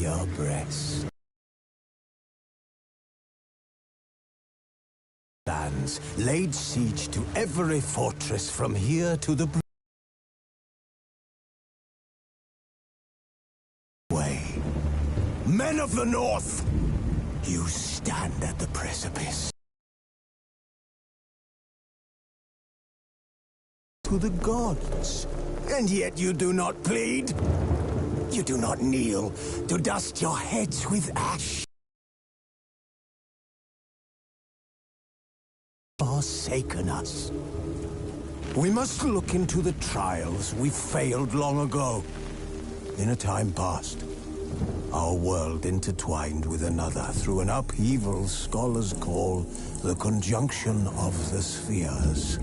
your breast. Lands laid siege to every fortress from here to the way. Men of the North, you stand at the precipice. To the gods, and yet you do not plead. You do not kneel to dust your heads with ash. Forsaken us. We must look into the trials we failed long ago. In a time past, our world intertwined with another through an upheaval scholars call the conjunction of the spheres.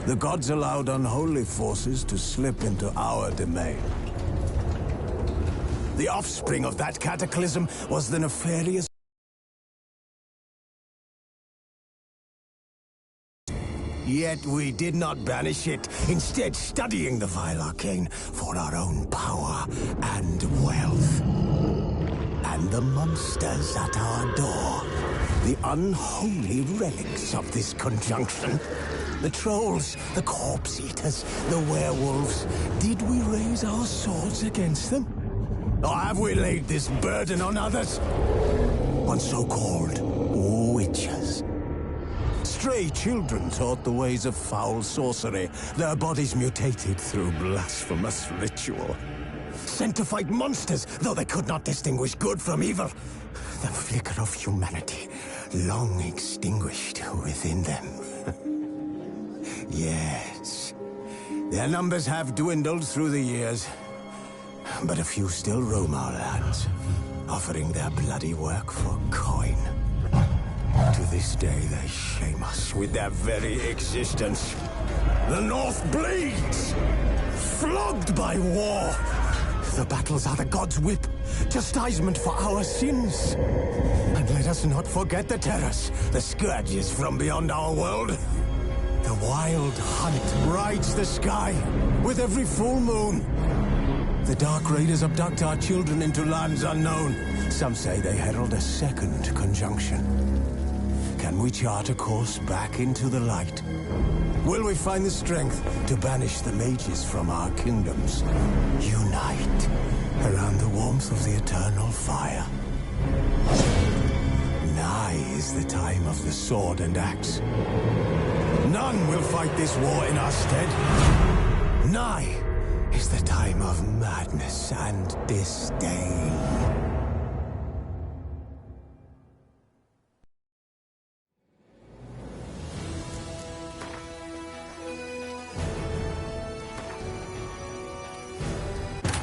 The gods allowed unholy forces to slip into our domain. The offspring of that cataclysm was the nefarious. Yet we did not banish it, instead studying the vile arcane for our own power and wealth. And the monsters at our door, the unholy relics of this conjunction. The trolls, the corpse-eaters, the werewolves. Did we raise our swords against them? Or have we laid this burden on others? On so-called witches. Stray children taught the ways of foul sorcery, their bodies mutated through blasphemous ritual. Sent to fight monsters, though they could not distinguish good from evil. The flicker of humanity, long extinguished within them. Yes, their numbers have dwindled through the years, but a few still roam our lands, offering their bloody work for coin. To this day, they shame us with their very existence. The North bleeds, flogged by war. The battles are the gods' whip, chastisement for our sins. And let us not forget the terrors, the scourges from beyond our world. The wild hunt brights the sky with every full moon. The Dark Raiders abduct our children into lands unknown. Some say they herald a second conjunction. Can we chart a course back into the light? Will we find the strength to banish the mages from our kingdoms? Unite around the warmth of the eternal fire. Nigh is the time of the sword and axe. None will fight this war in our stead. Nigh is the time of madness and disdain.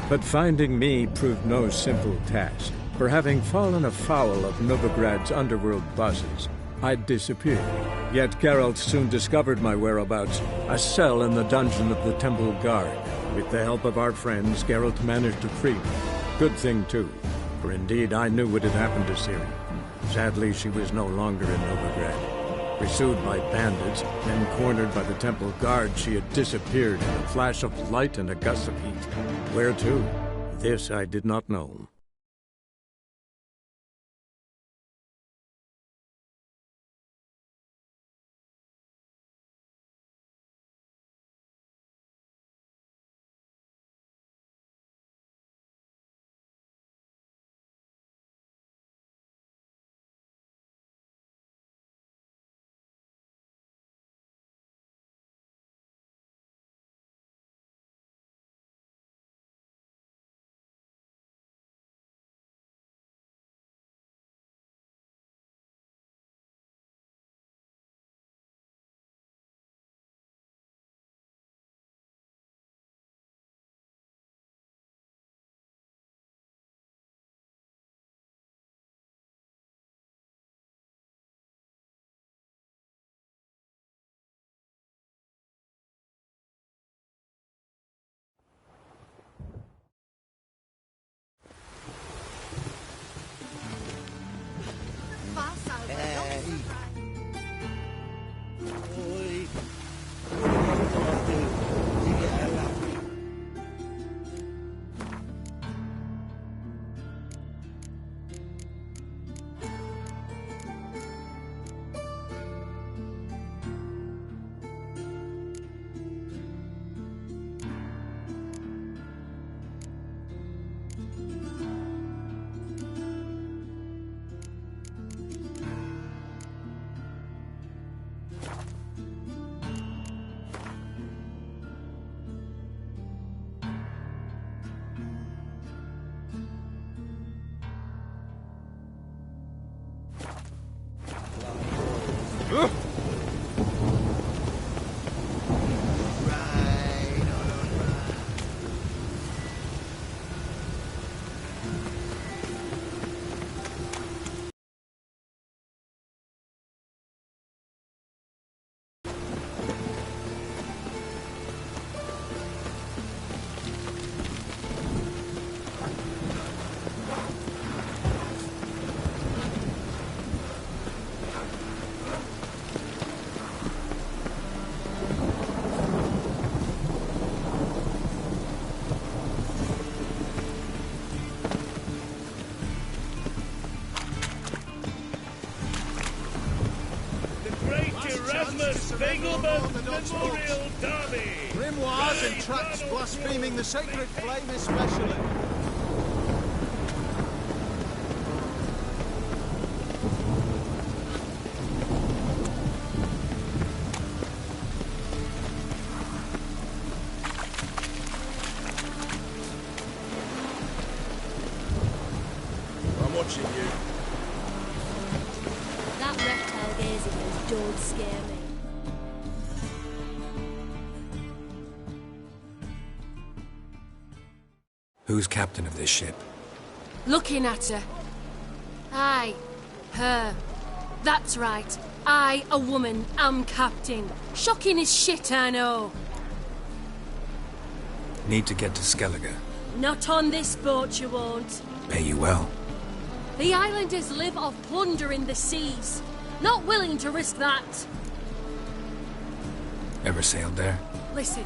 But finding me proved no simple task, for having fallen afoul of Novigrad's underworld bosses, I'd disappeared. Yet Geralt soon discovered my whereabouts, a cell in the dungeon of the Temple Guard. With the help of our friends, Geralt managed to free me. Good thing, too, for indeed I knew what had happened to Ciri. Sadly, she was no longer in Novigrad. Pursued by bandits, then cornered by the Temple Guard, she had disappeared in a flash of light and a gust of heat. Where to? This I did not know. Memorial Derby! Grimoires and tracts blaspheming the sacred flame especially. I'm watching you. That reptile gazing is don't scare me. Who's captain of this ship? Looking at her. Aye, her. That's right. I, a woman, am captain. Shocking as shit, I know. Need to get to Skellige. Not on this boat, you won't. Pay you well. The islanders live off plunder in the seas. Not willing to risk that. Ever sailed there? Listen,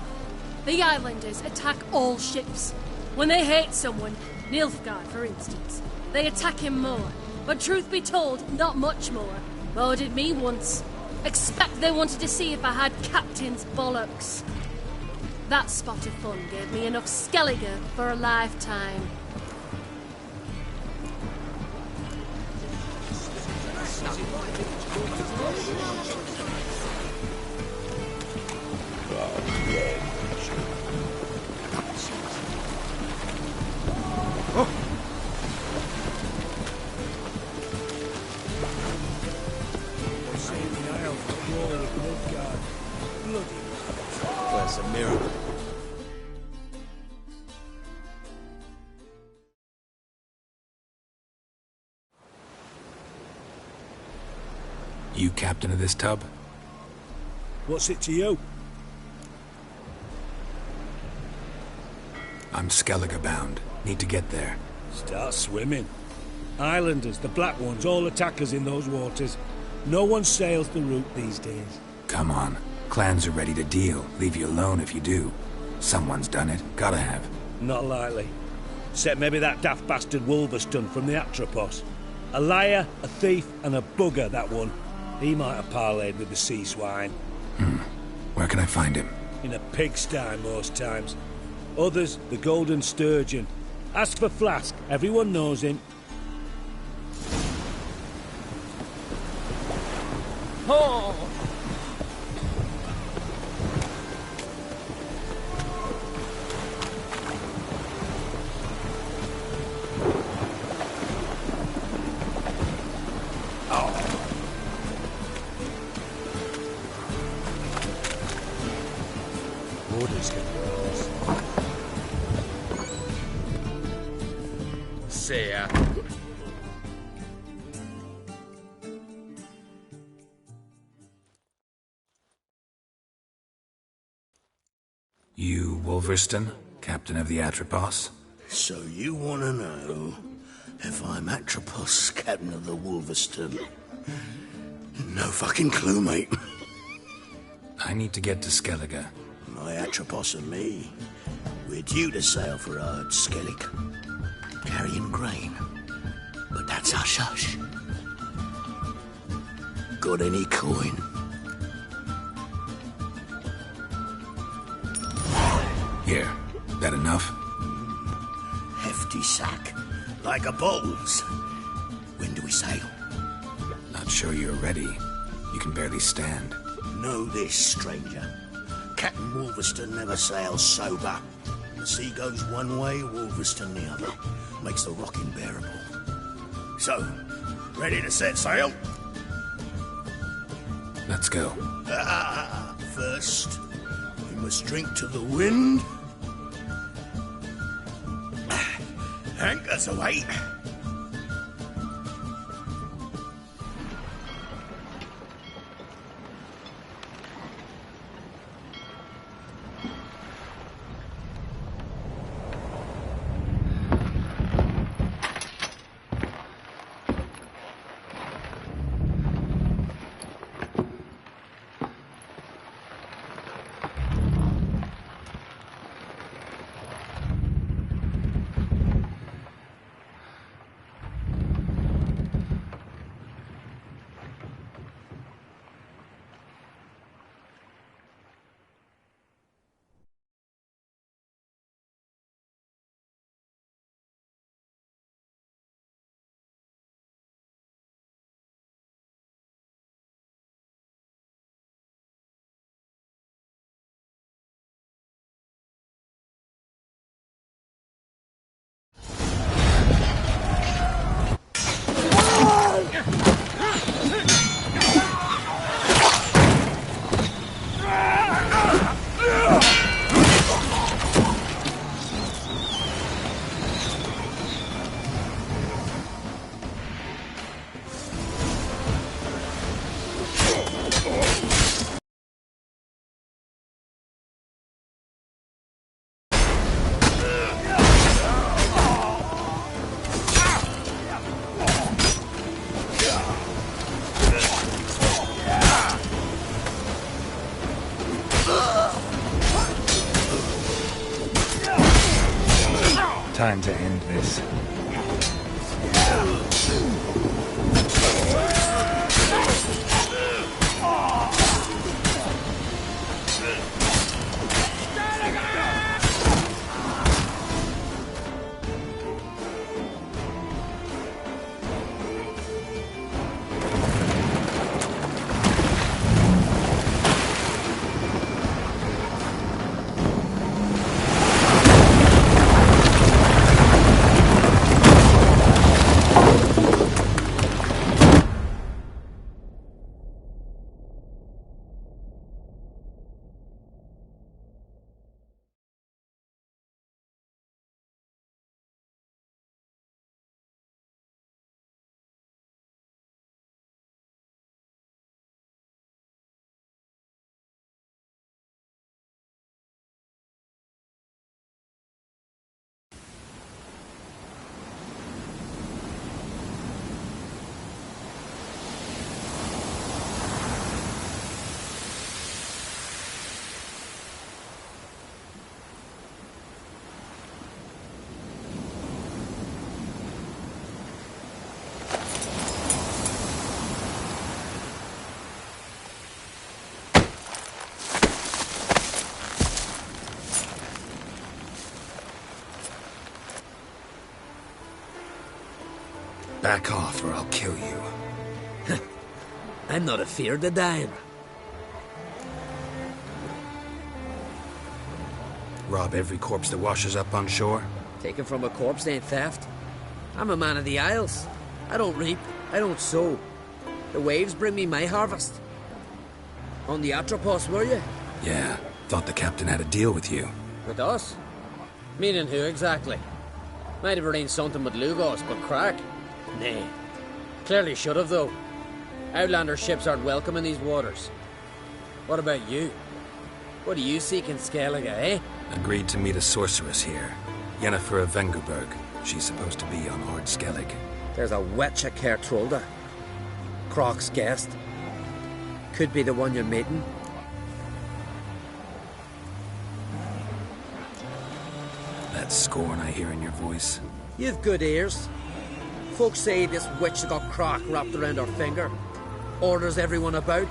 the islanders attack all ships. When they hate someone, Nilfgaard for instance, they attack him more. But truth be told, not much more. More did me once. Expect they wanted to see if I had captain's bollocks. That spot of fun gave me enough Skellige for a lifetime. That's a miracle. You captain of this tub? What's it to you? I'm Skellige bound. Need to get there. Start swimming. Islanders, the black ones, all attackers in those waters. No one sails the route these days. Come on. Clans are ready to deal. Leave you alone if you do. Someone's done it. Gotta have. Not likely. Except maybe that daft bastard Wolverston from the Atropos. A liar, a thief, and a bugger, that one. He might have parlayed with the sea swine. Where can I find him? In a pigsty most times. Others, the Golden Sturgeon. Ask for Flask. Everyone knows him. Oh! Orders get yours. See ya. You Wolverston, captain of the Atropos? So you want to know if I'm Atropos, captain of the Wolverston? No fucking clue, mate. I need to get to Skellige. My Atropos and me, we're due to sail for Ard Skellig, carrying grain. But that's hush-hush. Got any coin? Here. That enough? Hefty sack, like a bowls. When do we sail? Not sure you're ready. You can barely stand. Know this, stranger. Captain Wolverston never sails sober. The sea goes one way, Wolverston the other. Makes the rocking bearable. So, ready to set sail? Let's go. First, we must drink to the wind. Anchors away. Time to end this. Back off or I'll kill you. I'm not afeard of dying. Rob every corpse that washes up on shore? Taken from a corpse ain't theft. I'm a man of the Isles. I don't reap, I don't sow. The waves bring me my harvest. On the Atropos, were you? Yeah, thought the captain had a deal with you. With us? Meaning who exactly? Might have arranged something with Lugos, but crack? Nay. Clearly should have, though. Outlander ships aren't welcome in these waters. What about you? What do you seek in Skellige, eh? Agreed to meet a sorceress here. Yennefer of Vengerberg. She's supposed to be on Ord Skellig. There's a witch at Kertrolda. Croc's guest. Could be the one you're meeting. That scorn I hear in your voice. You've good ears. Folks say this witch has got Croc wrapped around her finger. Orders everyone about.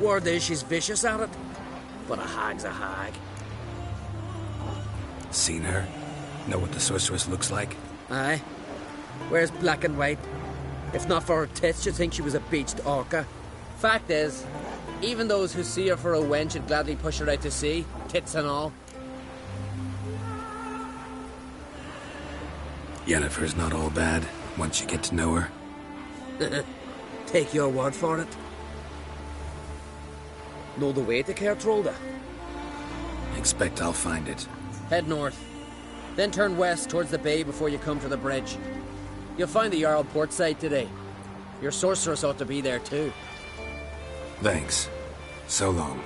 Word is she's vicious at it. But a hag's a hag. Seen her? Know what the sorceress looks like? Aye. Wears black and white. If not for her tits, you'd think she was a beached orca. Fact is, even those who see her for a wench would gladly push her out to sea, tits and all. Yennefer's not all bad, once you get to know her. Take your word for it. Know the way to Kertrolda? Expect I'll find it. Head north. Then turn west towards the bay before you come to the bridge. You'll find the Jarl portside today. Your sorceress ought to be there too. Thanks. So long.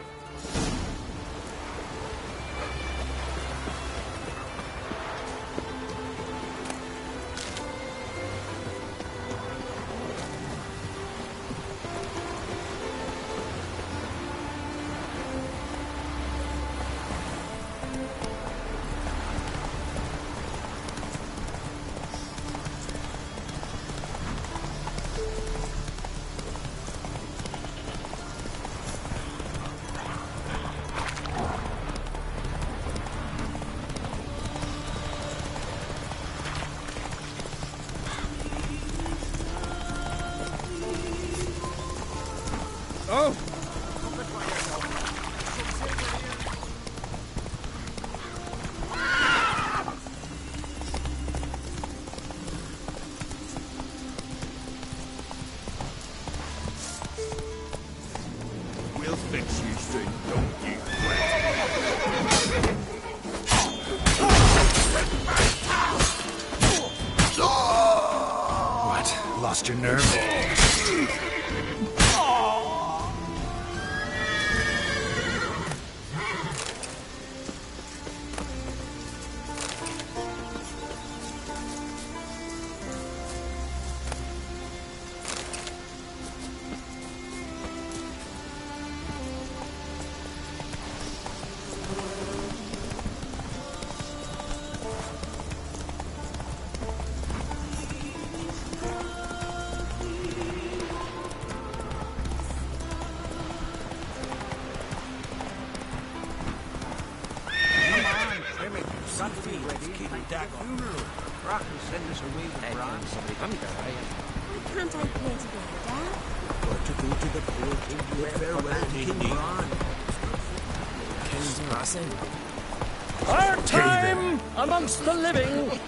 Oh! We'll fix you soon, don't you? What? Lost your nerve? Can't I play together, Dad? Got to go to the court and bid farewell to King Bran. King's Crossing. Our time amongst the living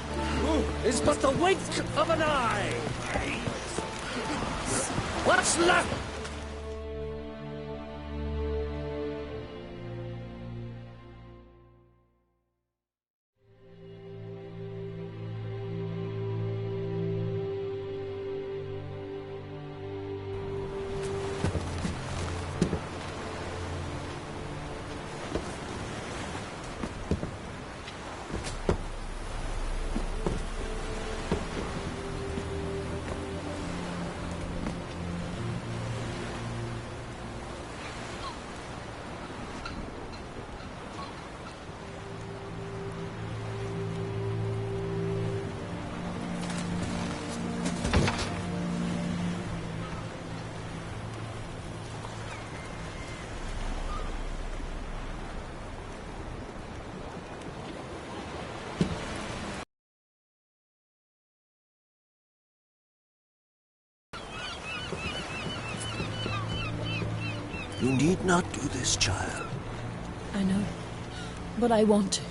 is but the wink of an eye. What's left? You need not do this, child. I know, but I want to.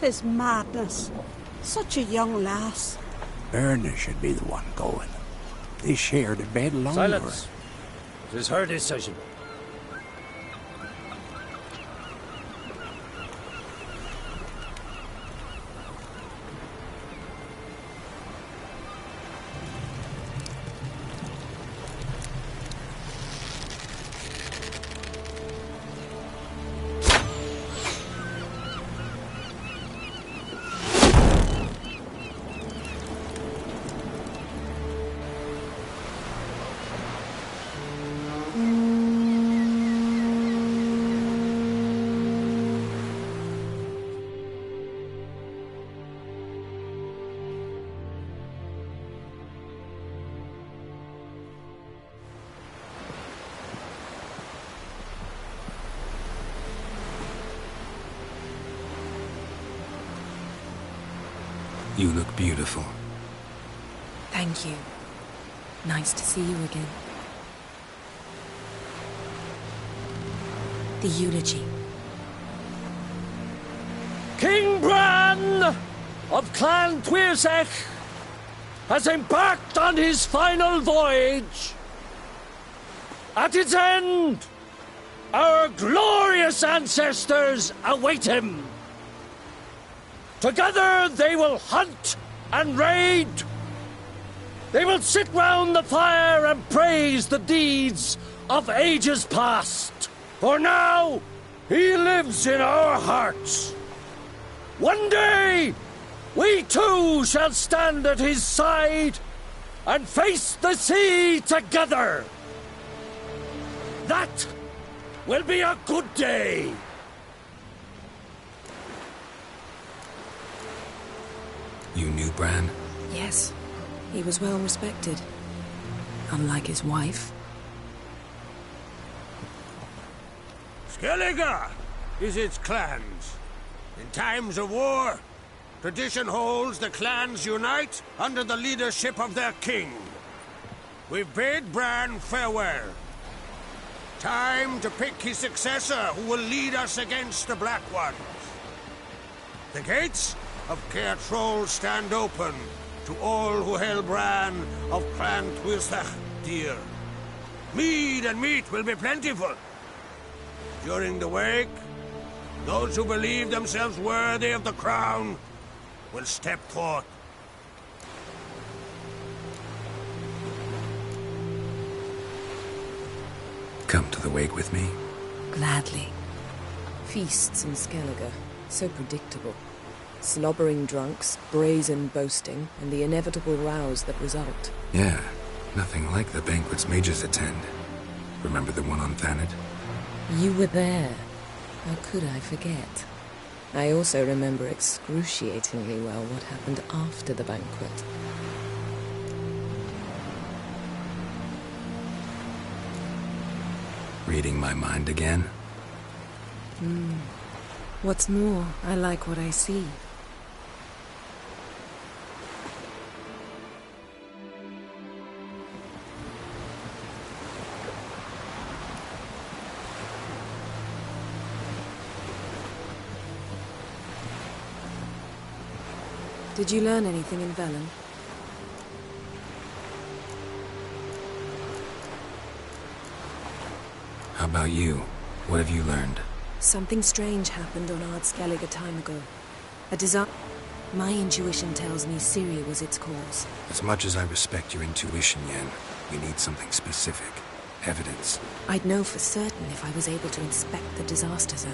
Tis madness. Such a young lass. Erna should be the one going. They shared a bed longer. Silence. It is her decision. You look beautiful. Thank you. Nice to see you again. The eulogy. King Bran of Clan Tuirsech has embarked on his final voyage. At its end, our glorious ancestors await him. Together they will hunt and raid. They will sit round the fire and praise the deeds of ages past. For now, he lives in our hearts. One day, we too shall stand at his side and face the sea together. That will be a good day. You knew Bran? Yes. He was well respected. Unlike his wife. Skellige is its clans. In times of war, tradition holds the clans unite under the leadership of their king. We've bid Bran farewell. Time to pick his successor who will lead us against the Black Ones. The gates of Caer Troll stand open to all who held Bran of Clan Tuirsech dear. Mead and meat will be plentiful. During the wake, those who believe themselves worthy of the crown will step forth. Come to the wake with me? Gladly. Feasts in Skellige, so predictable. Slobbering drunks, brazen boasting, and the inevitable rows that result. Yeah, nothing like the banquets mages attend. Remember the one on Thanet? You were there. How could I forget? I also remember excruciatingly well what happened after the banquet. Reading my mind again? What's more, I like what I see. Did you learn anything in Velen? How about you? What have you learned? Something strange happened on Ard Skellige a time ago. A disaster. My intuition tells me Ciri was its cause. As much as I respect your intuition, Yen, we need something specific. Evidence. I'd know for certain if I was able to inspect the disaster zone.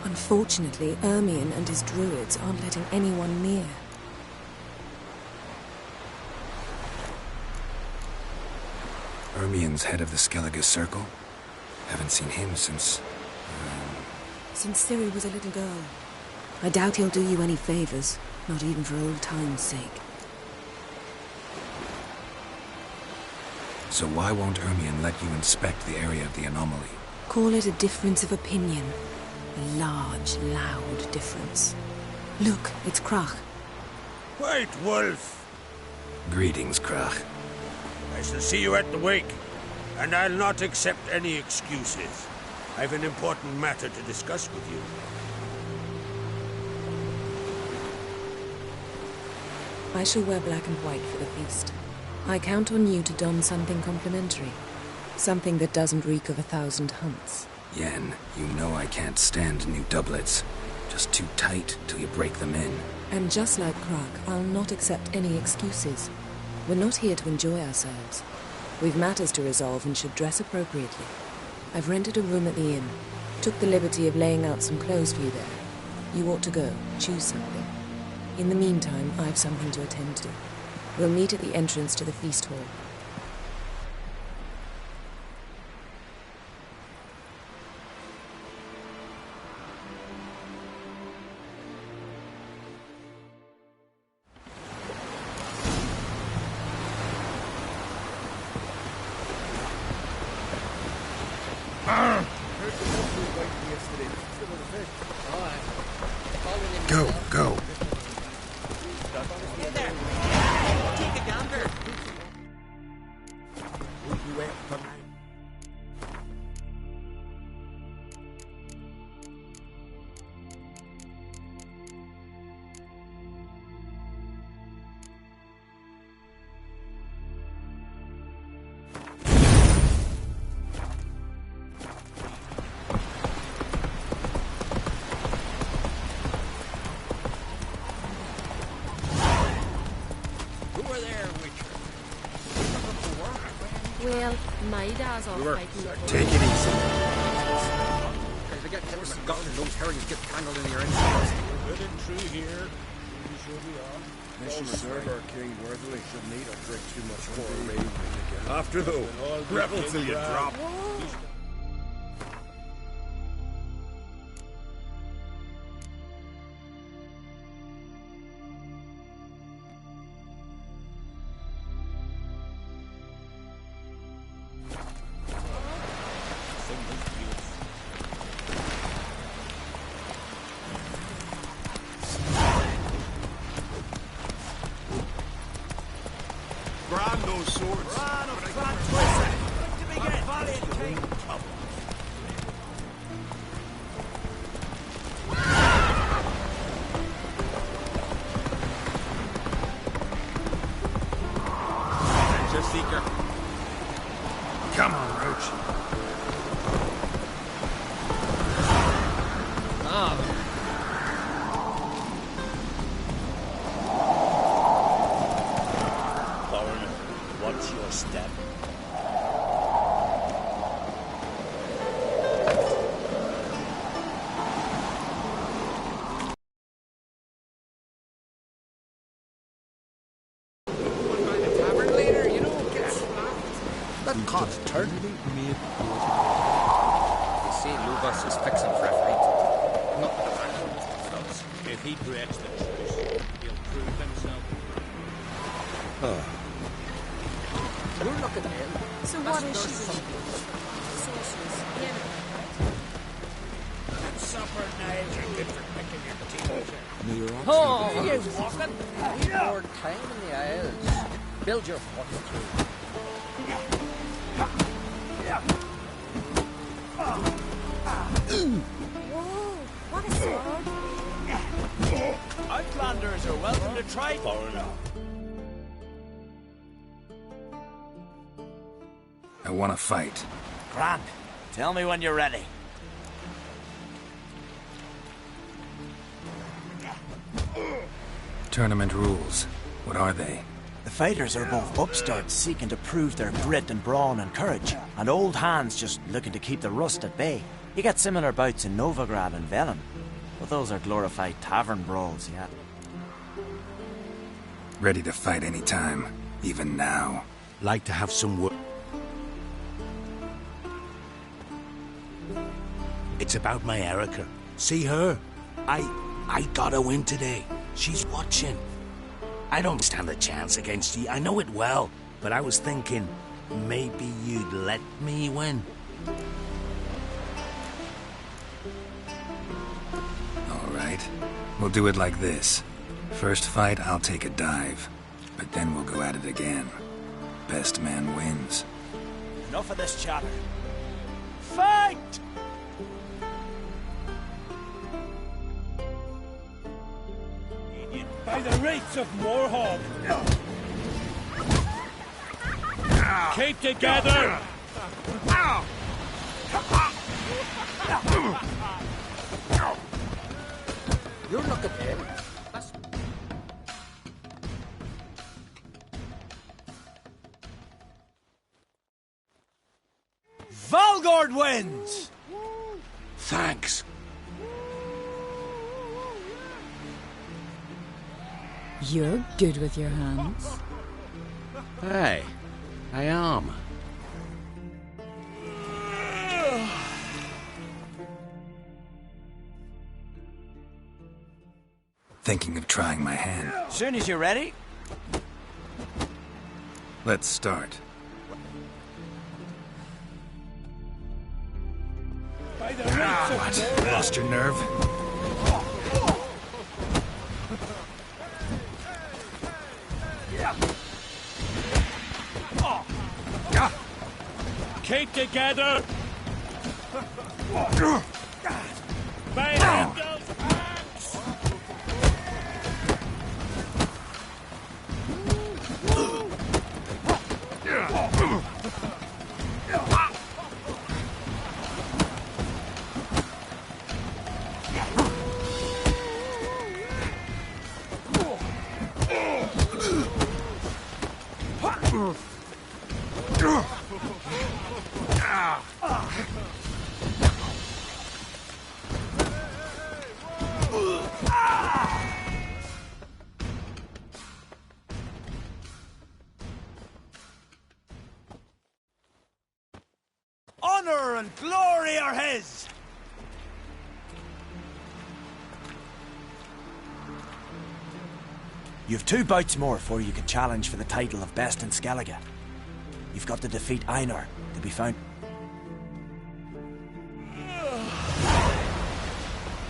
Unfortunately, Ermion and his druids aren't letting anyone near. Ermion's head of the Skellige Circle? Haven't seen him since... Since Ciri was a little girl. I doubt he'll do you any favors, not even for old time's sake. So why won't Ermion let you inspect the area of the anomaly? Call it a difference of opinion. A large, loud difference. Look, it's Krach. White Wolf! Greetings, Krach. I shall see you at the wake, and I'll not accept any excuses. I've an important matter to discuss with you. I shall wear black and white for the feast. I count on you to don something complimentary. Something that doesn't reek of 1,000 hunts. Yen, you know I can't stand new doublets. Just too tight till you break them in. And just like Krach, I'll not accept any excuses. We're not here to enjoy ourselves. We've matters to resolve and should dress appropriately. I've rented a room at the inn. Took the liberty of laying out some clothes for you there. You ought to go. Choose something. In the meantime, I've something to attend to. We'll meet at the entrance to the feast hall. Go, go. Well, my dad's all fighting. Take it easy. They get forgotten and those herrings get tangled in your engines. Good and true here. You sure we are. This should serve our king worthily. Should need or drink too much more. After though, revel till you drop. Grab those swords. Adventure seeker. Come on, Roach. Watch your step. That cod's turned. You see, Lubas is fixing for a fight. Not the fellas. If he breaks the truce, he'll prove himself. You're looking at him. So what is she saying? Sorceress. Yeah. Supper knives are good for picking your teeth. Oh, you walking? More time in the Isles. Build your fortitude. Whoa, what a sword. Outlanders are welcome to try. Foreigner. I want to fight. Grant, tell me when you're ready. Tournament rules. What are they? The fighters are both upstarts seeking to prove their grit and brawn and courage, and old hands just looking to keep the rust at bay. You get similar bouts in Novigrad and Velen, but those are glorified tavern brawls, yeah. Ready to fight any time, even now. Like to have some work. It's about my Erica. See her? I gotta win today. She's watching. I don't stand a chance against you. I know it well. But I was thinking, maybe you'd let me win. All right. We'll do it like this. First fight, I'll take a dive. But then we'll go at it again. Best man wins. Enough of this chatter. Fight! By the rates of Moorhog. Keep together! You're looking at him. Valgord wins! Thanks. You're good with your hands. Hey, I am. Thinking of trying my hand. Soon as you're ready. Let's start. By the rates of What? Lost your nerve? Keep together! My handles axe! Honor and glory are his! You've 2 bouts more before you can challenge for the title of Best in Skellige. You've got to defeat Einar to be found.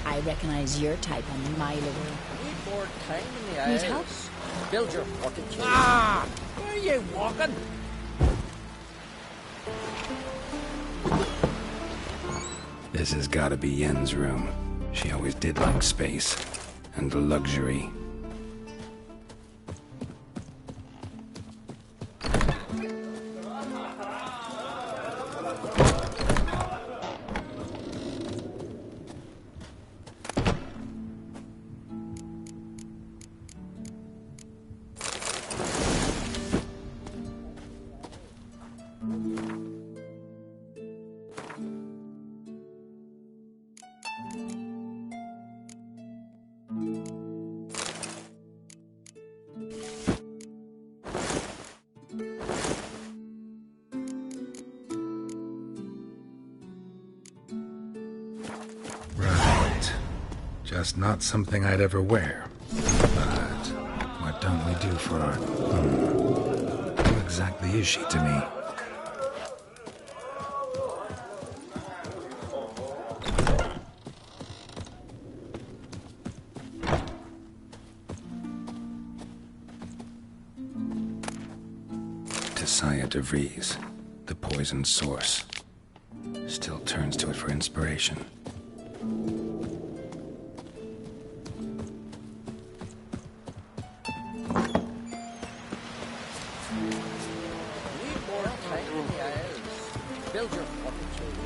I recognize your type a mile away. Need more time in the Need Isles. help? Build your fortitude. Where are you walking? This has gotta be Yen's room. She always did like space. And luxury. Right. Just not something I'd ever wear. But what don't we do for our... Who exactly is she to me? Saya de Vries, the poison source. Still turns to it for inspiration. Need more time in the Isles. Build your fortitude.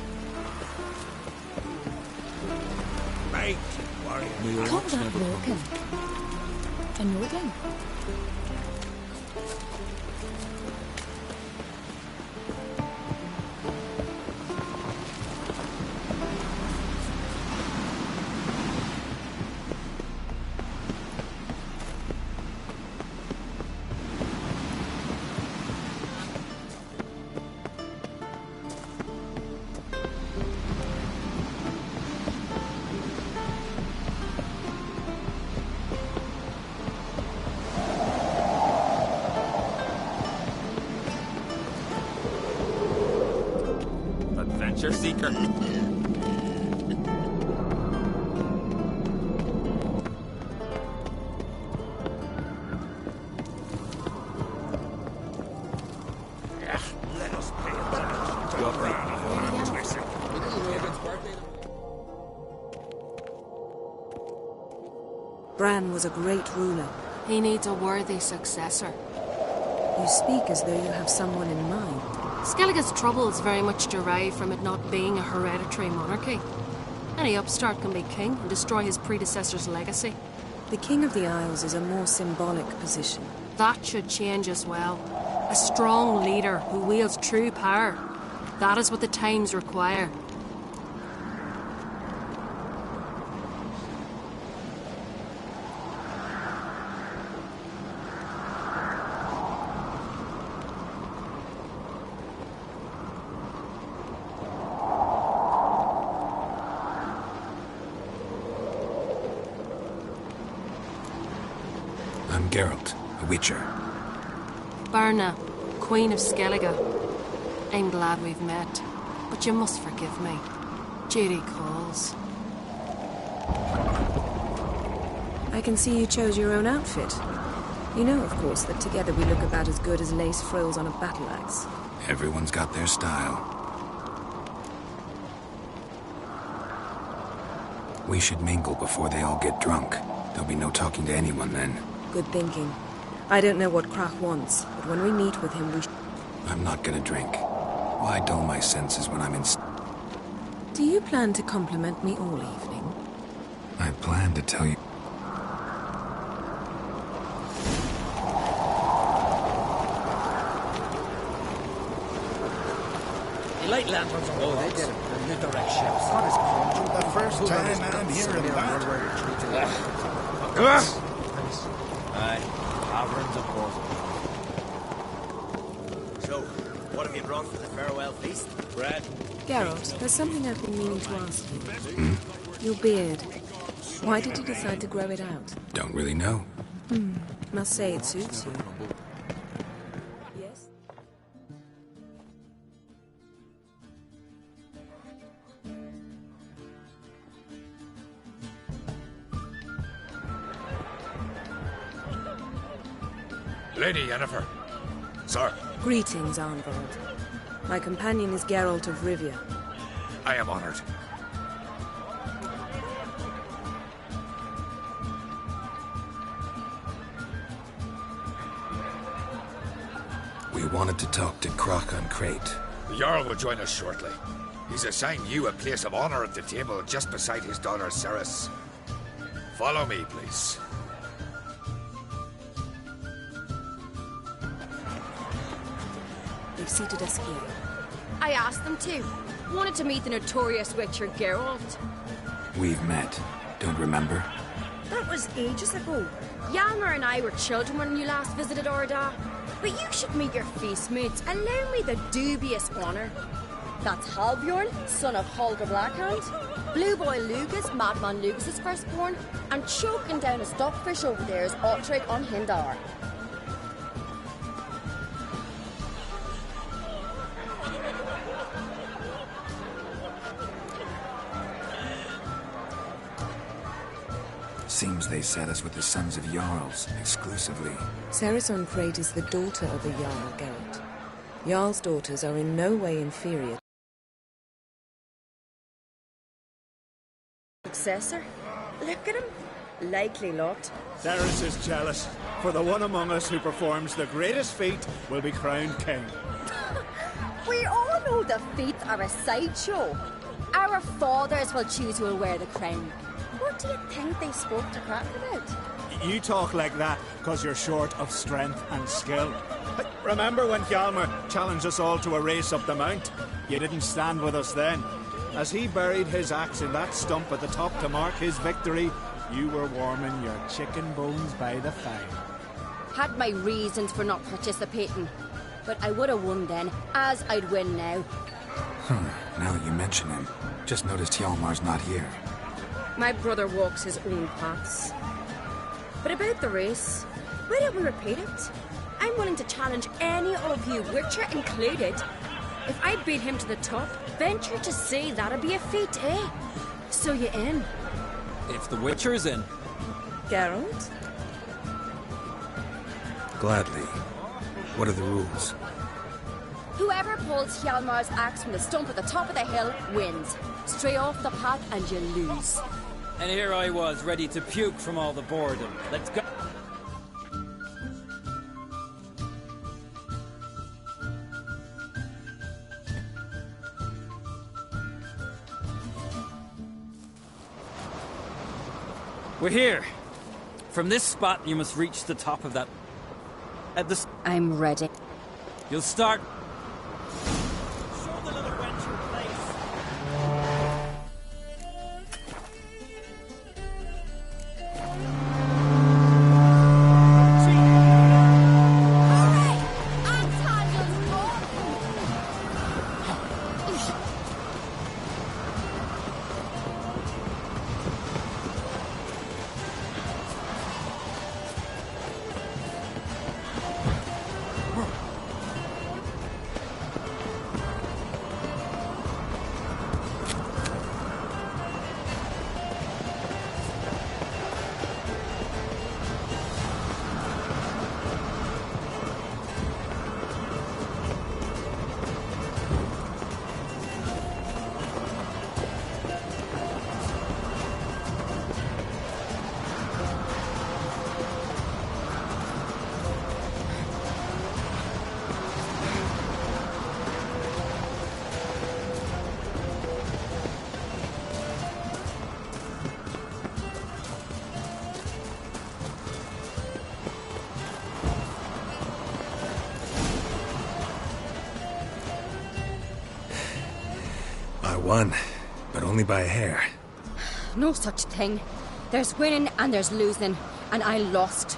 Right, warrior. Come that walking. A Nordling. Adventure seeker. Let us pay attention to your brain. Bran was a great ruler. He needs a worthy successor. You speak as though you have someone in mind. Skellige's troubles very much derive from it not being a hereditary monarchy. Any upstart can be king and destroy his predecessor's legacy. The King of the Isles is a more symbolic position. That should change as well. A strong leader who wields true power. That is what the times require. I'm Geralt, a Witcher. Birna, Queen of Skellige. I'm glad we've met, but you must forgive me. Duty calls. I can see you chose your own outfit. You know, of course, that together we look about as good as lace frills on a battle axe. Everyone's got their style. We should mingle before they all get drunk. There'll be no talking to anyone then. Good thinking. I don't know what Krach wants, but when we meet with him, I'm not gonna drink. Why dull my senses when I'm in... Do you plan to compliment me all evening? I plan to tell you... light lanterns on the walls. They did it. And misdirect ships. The first time I'm hearing that. Aye, taverns of course. So, what have you brought for the farewell feast? Bread. Geralt, there's something I've been meaning to ask you. Your beard. Why did you decide to grow it out? Don't really know. Must say it suits you. Yes? Lady Yennefer. Sir. Greetings, Arnvald. My companion is Geralt of Rivia. I am honored. We wanted to talk to Croc on Crate. The Jarl will join us shortly. He's assigned you a place of honor at the table just beside his daughter Ceres. Follow me, please. They've seated us here. I asked them to. Wanted to meet the notorious Witcher Geralt. We've met. Don't remember? That was ages ago. Hjalmar and I were children when you last visited Orda. But you should meet your feast mates. Allow me the dubious honor. That's Halbjorn, son of Holger Blackhand. Blue Boy Lugas, Madman Lugas' firstborn. And choking down a stockfish over there is Ottrig on Hindar. Seems they set us with the sons of Jarls, exclusively. Ceres on Crate is the daughter of a Jarl, Geralt. Jarl's daughters are in no way inferior. Successor? Look at him. Likely lot. Ceres is jealous, for the one among us who performs the greatest feat will be crowned king. We all know the feats are a sideshow. Our fathers will choose who will wear the crown. What do you think they spoke to Crack about? You talk like that because you're short of strength and skill. Remember when Hjalmar challenged us all to a race up the mount? You didn't stand with us then. As he buried his axe in that stump at the top to mark his victory, you were warming your chicken bones by the fire. Had my reasons for not participating. But I would have won then, as I'd win now. Now that you mention him, just noticed Hjalmar's not here. My brother walks his own paths. But about the race, why don't we repeat it? I'm willing to challenge any of you, Witcher included. If I beat him to the top, venture to say that'd be a feat, eh? So you in? If the Witcher's in. Geralt? Gladly. What are the rules? Whoever pulls Hjalmar's axe from the stump at the top of the hill wins. Stray off the path and you lose. And here I was, ready to puke from all the boredom. Let's go. We're here. From this spot, you must reach the top of that... At the... I'm ready. You'll start... I won, but only by a hair. No such thing. There's winning and there's losing, and I lost.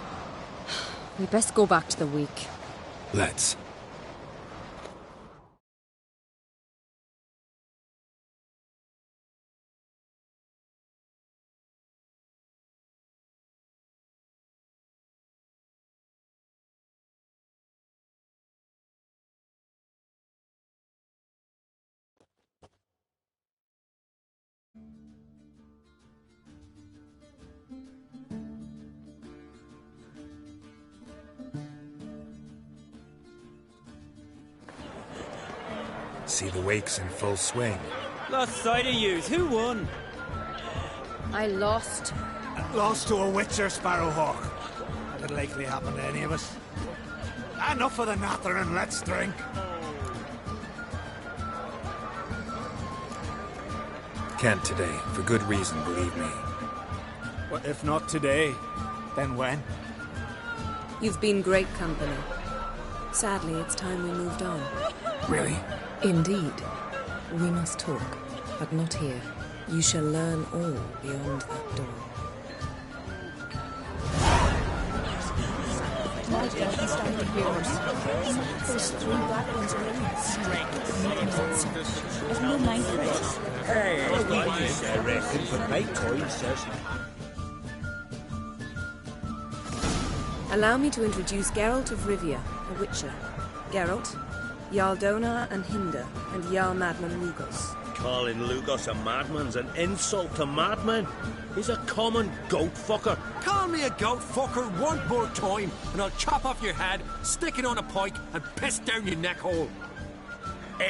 We best go back to the week. Let's. See the wakes in full swing. Lost sight of yous. Who won? I lost. Lost to a witcher, Sparrowhawk. That'd likely happen to any of us. Enough of the nattering, let's drink. Can't today, for good reason, believe me. Well, if not today, then when? You've been great company. Sadly, it's time we moved on. Really? Indeed. We must talk, but not here. You shall learn all beyond that door. Hey, I reckon, but make time, says. Allow me to introduce Geralt of Rivia, a witcher. Geralt, Jarl Donar and Hinder, and Jarl Madman Lugos. Calling Lugos a madman's an insult to madmen. He's a common goat fucker. Call me a goat fucker one more time, and I'll chop off your head, stick it on a pike, and piss down your neck hole.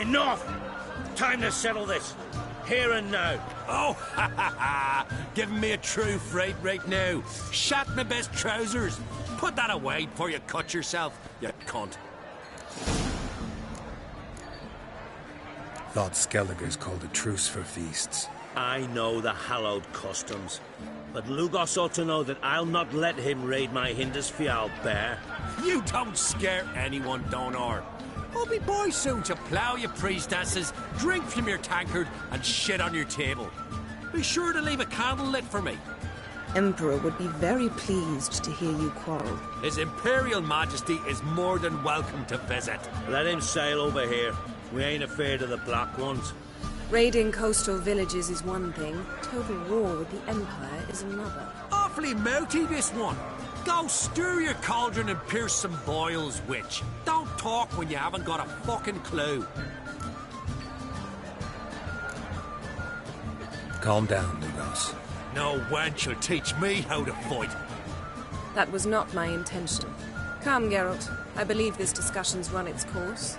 Enough! Time to settle this. Here and now. Oh, ha ha ha! Giving me a true fright right now. Shat my best trousers. Put that away before you cut yourself, you cunt. Thought Skelliger's called a truce for feasts. I know the hallowed customs, but Lugos ought to know that I'll not let him raid my Hindisfial bear. You don't scare anyone, Donar. I'll be boy soon to plough your priestesses, drink from your tankard, and shit on your table. Be sure to leave a candle lit for me. Emperor would be very pleased to hear you quarrel. His Imperial Majesty is more than welcome to visit. Let him sail over here. We ain't afraid of the Black Ones. Raiding coastal villages is one thing. Total war with the Empire is another. Awfully mouty, this one. Go stir your cauldron and pierce some boils, witch. Don't talk when you haven't got a fucking clue. Calm down, Lugos. No wench will teach me how to fight. That was not my intention. Come, Geralt. I believe this discussion's run its course.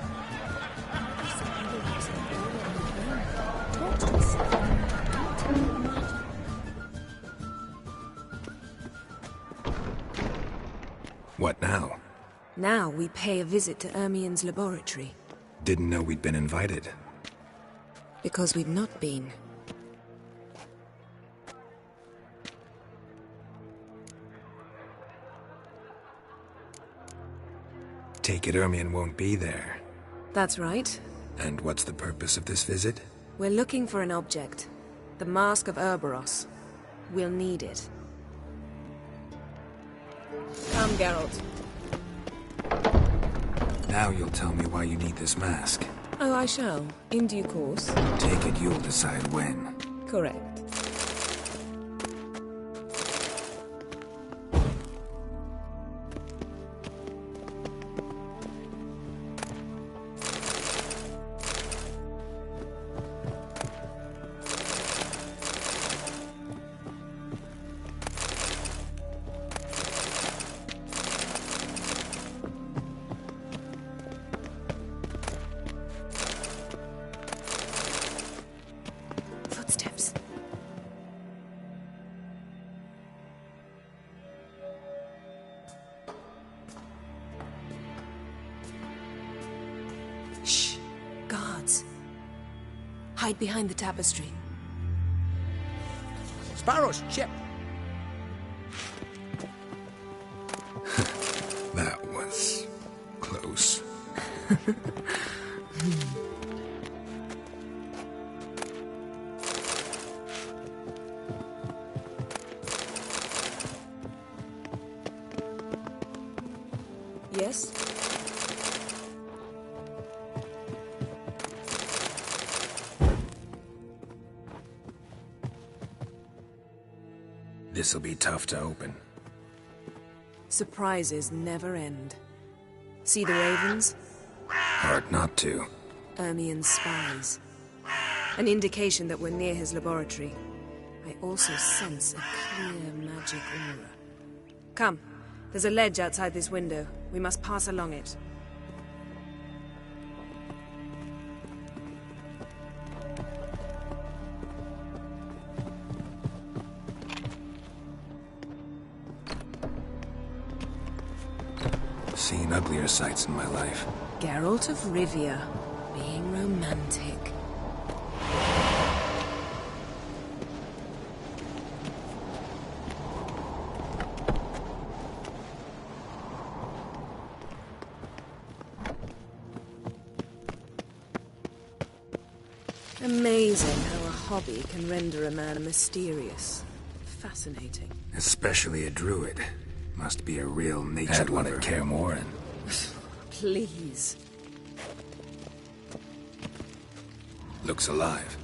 What now? Now we pay a visit to Ermien's laboratory. Didn't know we'd been invited. Because we've not been. Take it Ermien won't be there. That's right. And what's the purpose of this visit? We're looking for an object. The Mask of Urboros. We'll need it. Come, Geralt. Now you'll tell me why you need this mask. Oh, I shall. In due course. Take it you'll decide when. Correct. Footsteps. Shh. Guards. Hide behind the tapestry. Sparrow's chip. That was close. This'll be tough to open. Surprises never end. See the ravens? Hard not to. Ermien's spies. An indication that we're near his laboratory. I also sense a clear magic aura. Come, there's a ledge outside this window. We must pass along it. Seen uglier sights in my life. Geralt of Rivia, being romantic. Amazing how a hobby can render a man mysterious. Fascinating. Especially a druid. Must be a real nature Had one at Kaer Morhen. Please. Looks alive.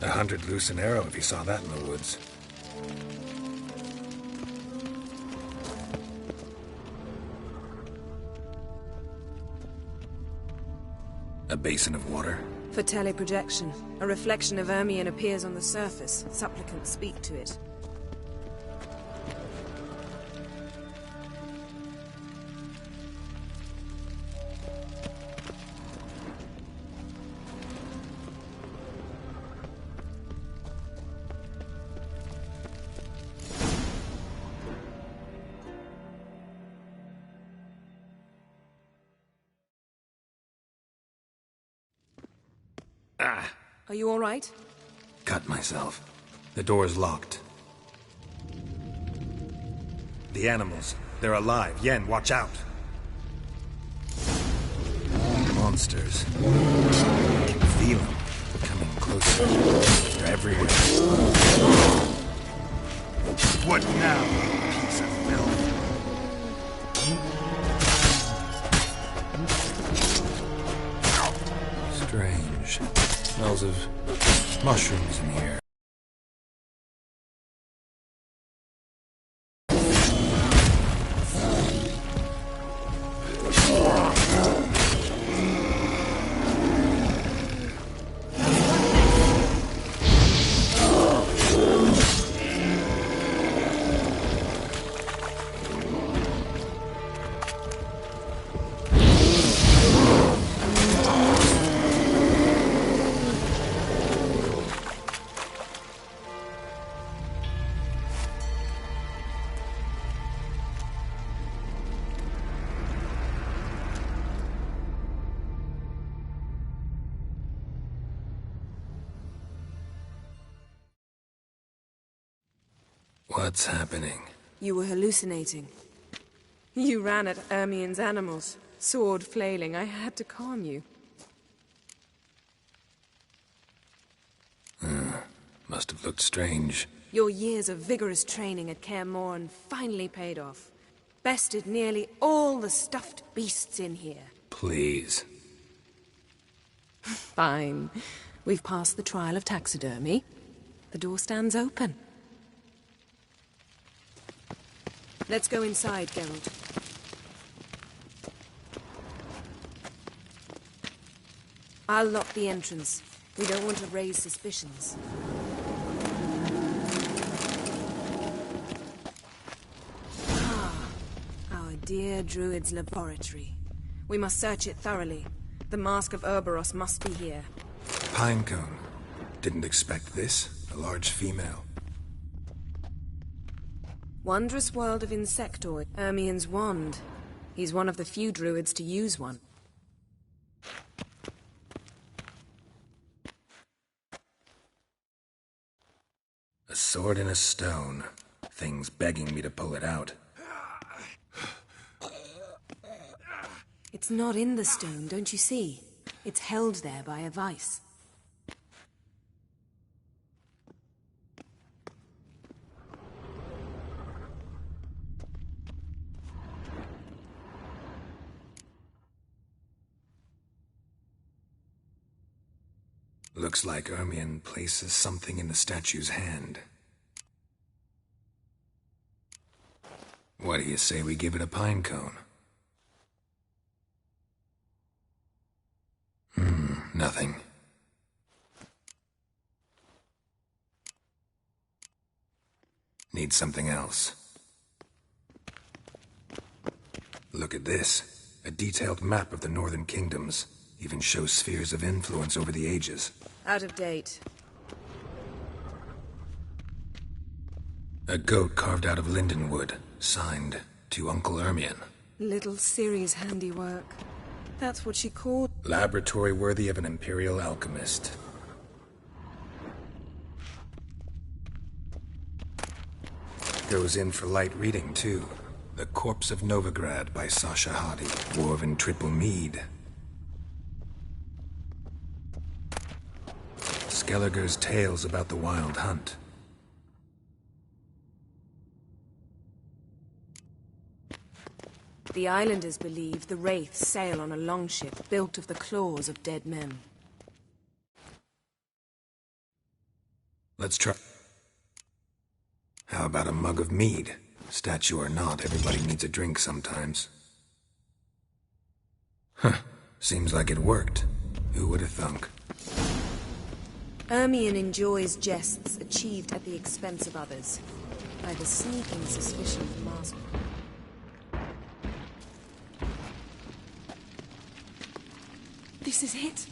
A 100 loose an arrow if you saw that in the woods. A basin of water. For teleprojection, a reflection of Ermien appears on the surface. Supplicants speak to it. Are you all right? Cut myself. The door's locked. The animals. They're alive. Yen, watch out. Monsters. I can feel them. Coming closer. They're everywhere. What now, you piece of filth? Strange. Smells of mushrooms in here. What's happening? You were hallucinating. You ran at Ermien's animals, sword flailing. I had to calm you. Must have looked strange. Your years of vigorous training at Kaer Morhen finally paid off. Bested nearly all the stuffed beasts in here. Please. Fine. We've passed the trial of taxidermy. The door stands open. Let's go inside, Geralt. I'll lock the entrance. We don't want to raise suspicions. Our dear Druid's laboratory. We must search it thoroughly. The Mask of Ouroboros must be here. Pinecone. Didn't expect this. A large female. Wondrous world of insectoid. Ermien's wand. He's one of the few druids to use one. A sword and a stone. Thing's begging me to pull it out. It's not in the stone, don't you see? It's held there by a vice. Looks like Ermion places something in the statue's hand. What do you say we give it a pine cone? Nothing. Need something else. Look at this. A detailed map of the Northern Kingdoms. Even shows spheres of influence over the ages. Out of date. A goat carved out of lindenwood. Signed, to Uncle Ermion. Little Ciri's handiwork. That's what she called... Laboratory worthy of an imperial alchemist. Goes in for light reading, too. The Corpse of Novigrad by Sasha Hadi. Dwarven triple mead. Skelliger's tales about the Wild Hunt. The islanders believe the wraiths sail on a longship built of the claws of dead men. Let's try. How about a mug of mead? Statue or not, everybody needs a drink sometimes. Huh. Seems like it worked. Who would have thunk? Ermion enjoys jests achieved at the expense of others. I have a sneaking suspicion of the master. This is it.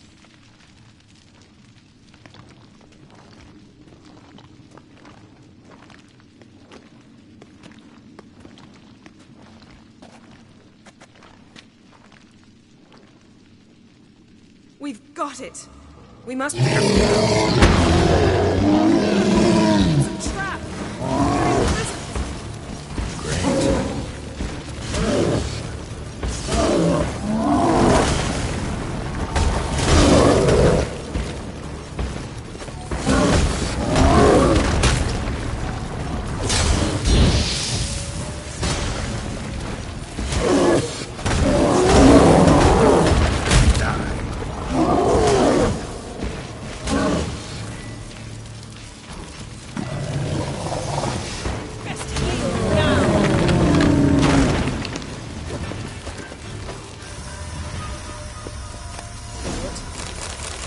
We've got it. We must... It's a trap.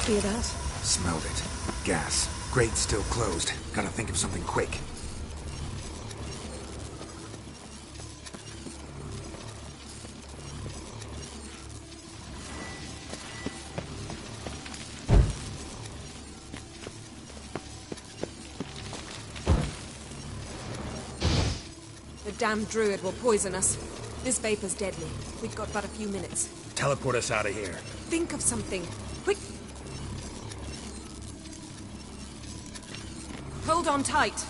Hear that? Smelled it. Gas. Grate's still closed. Gotta think of something quick. The damned druid will poison us. This vapor's deadly. We've got but a few minutes. Teleport us out of here. Think of something. Quick! Hold on tight.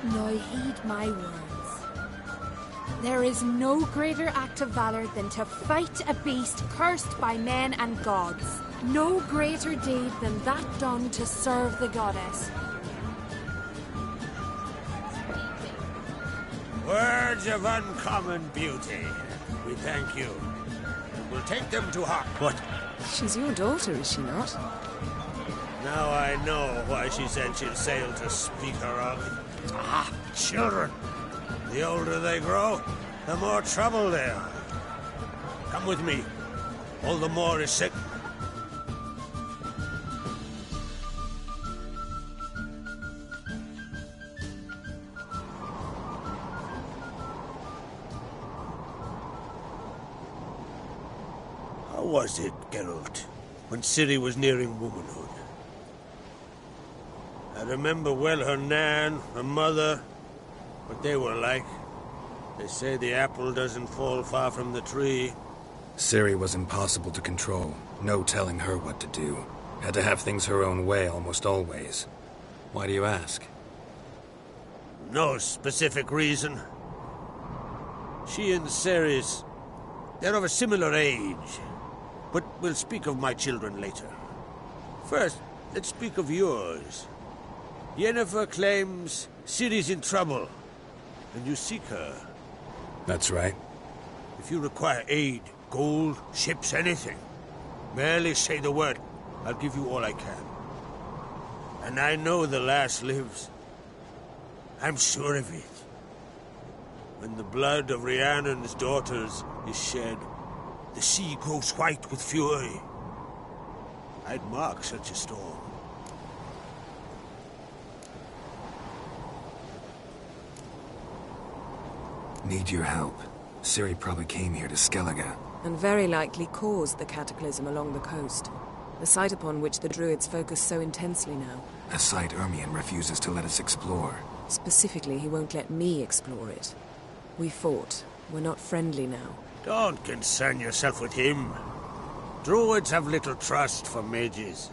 Now heed my words. There is no greater act of valor than to fight a beast cursed by men and gods. No greater deed than that done to serve the goddess. Words of uncommon beauty. We thank you. We'll take them to heart. What? She's your daughter, is she not? Now I know why she said she'd sail to speak her of. Ah, children. The older they grow, the more trouble they are. Come with me. All the more is sick. How was it, Geralt? when Ciri was nearing womanhood. I remember well her nan, her mother, what they were like. They say the apple doesn't fall far from the tree. Ciri was impossible to control. No telling her what to do. Had to have things her own way almost always. Why do you ask? No specific reason. She and Ceres, they're of a similar age. But we'll speak of my children later. First, let's speak of yours. Yennefer claims Ciri's in trouble, and you seek her. That's right. If you require aid, gold, ships, anything, merely say the word. I'll give you all I can. And I know the lass lives. I'm sure of it. When the blood of Rhiannon's daughters is shed, the sea grows white with fury. I'd mark such a storm. Need your help. Ciri probably came here to Skellige. And very likely caused the cataclysm along the coast. The site upon which the Druids focus so intensely now. A site Ermion refuses to let us explore. Specifically, he won't let me explore it. We fought. We're not friendly now. Don't concern yourself with him. Druids have little trust for mages.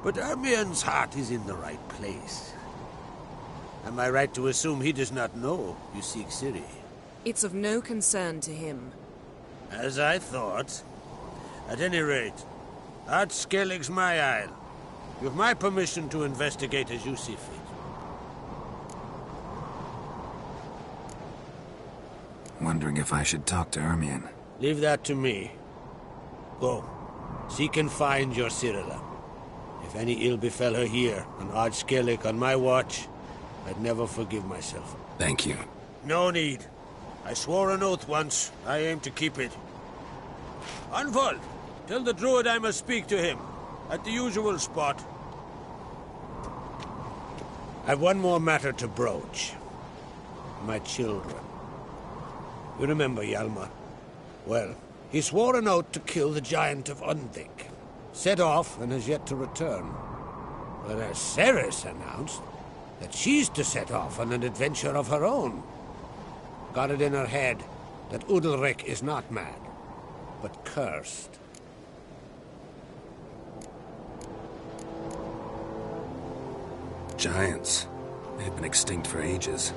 But Ermion's heart is in the right place. Am I right to assume he does not know you seek Ciri? It's of no concern to him. As I thought. At any rate, Ard Skellig's my isle. You have my permission to investigate as you see fit. Wondering if I should talk to Ermion. Leave that to me. Go. Seek and find your Cirilla. If any ill befell her here, on Ard Skellig on my watch, I'd never forgive myself. Thank you. No need. I swore an oath once. I aim to keep it. Unfold! Tell the druid I must speak to him. At the usual spot. I've one more matter to broach. My children. You remember Hjalmar? Well, he swore an oath to kill the giant of Undvik. Set off and has yet to return. Whereas Ceres announced that she's to set off on an adventure of her own. Got it in her head that Udalric is not mad, but cursed. Giants. They've been extinct for ages.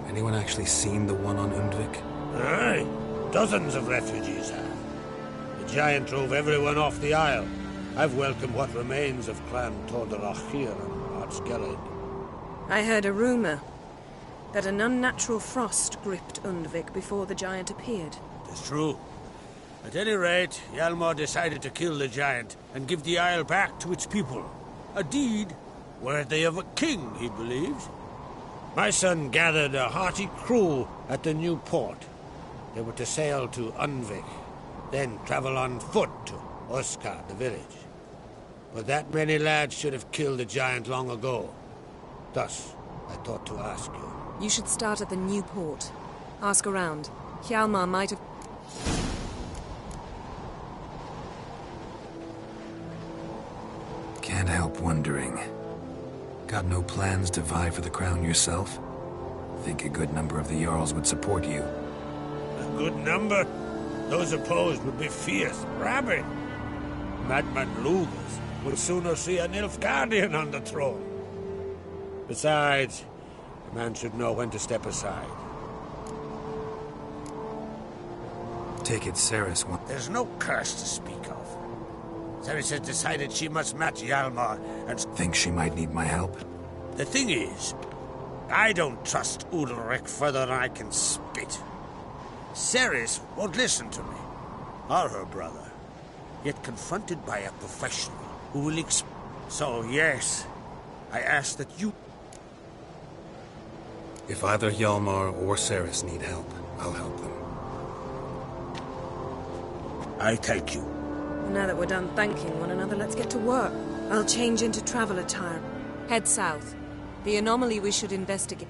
Anyone actually seen the one on Undvik? Aye. Dozens of refugees have. The giant drove everyone off the isle. I've welcomed what remains of Clan Tordarach here on Ard Skellig. I heard a rumor that an unnatural frost gripped Undvik before the giant appeared. It's true. At any rate, Hjalmar decided to kill the giant and give the isle back to its people. A deed worthy of a king, he believes. My son gathered a hearty crew at the new port. They were to sail to Undvik, then travel on foot to Oskar, the village. But that many lads should have killed the giant long ago. Thus, I thought to ask you. You should start at the new port. Ask around. Hjalmar might have... Can't help wondering. Got no plans to vie for the crown yourself? Think a good number of the Jarls would support you. A good number? Those opposed would be fierce, rabid. Madman Lugas would sooner see a Nilfgaardian on the throne. Besides, a man should know when to step aside. Take it Ceres won. There's no curse to speak of. Ceres has decided she must match Hjalmar and... Think she might need my help? The thing is, I don't trust Udalric further than I can spit. Ceres won't listen to me, or her brother. Yet confronted by a professional who will So yes, I ask that you... If either Hjalmar or Ceres need help, I'll help them. I thank you. Now that we're done thanking one another, let's get to work. I'll change into travel attire. Head south. The anomaly we should investigate.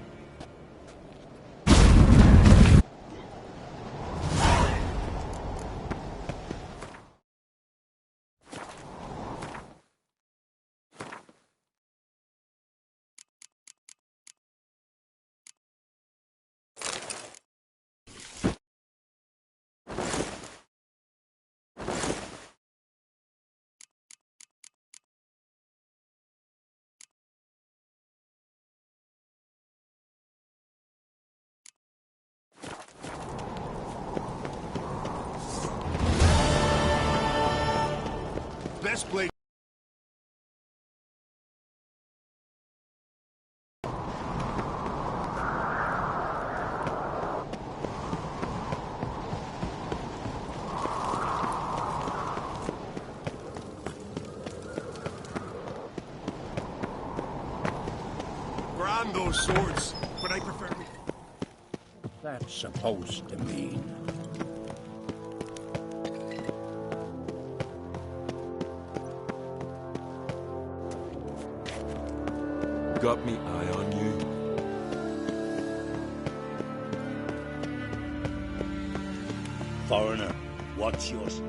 best blade. Grand those swords, but I prefer. That's supposed to mean. Got me eye on you. Foreigner, what's yours?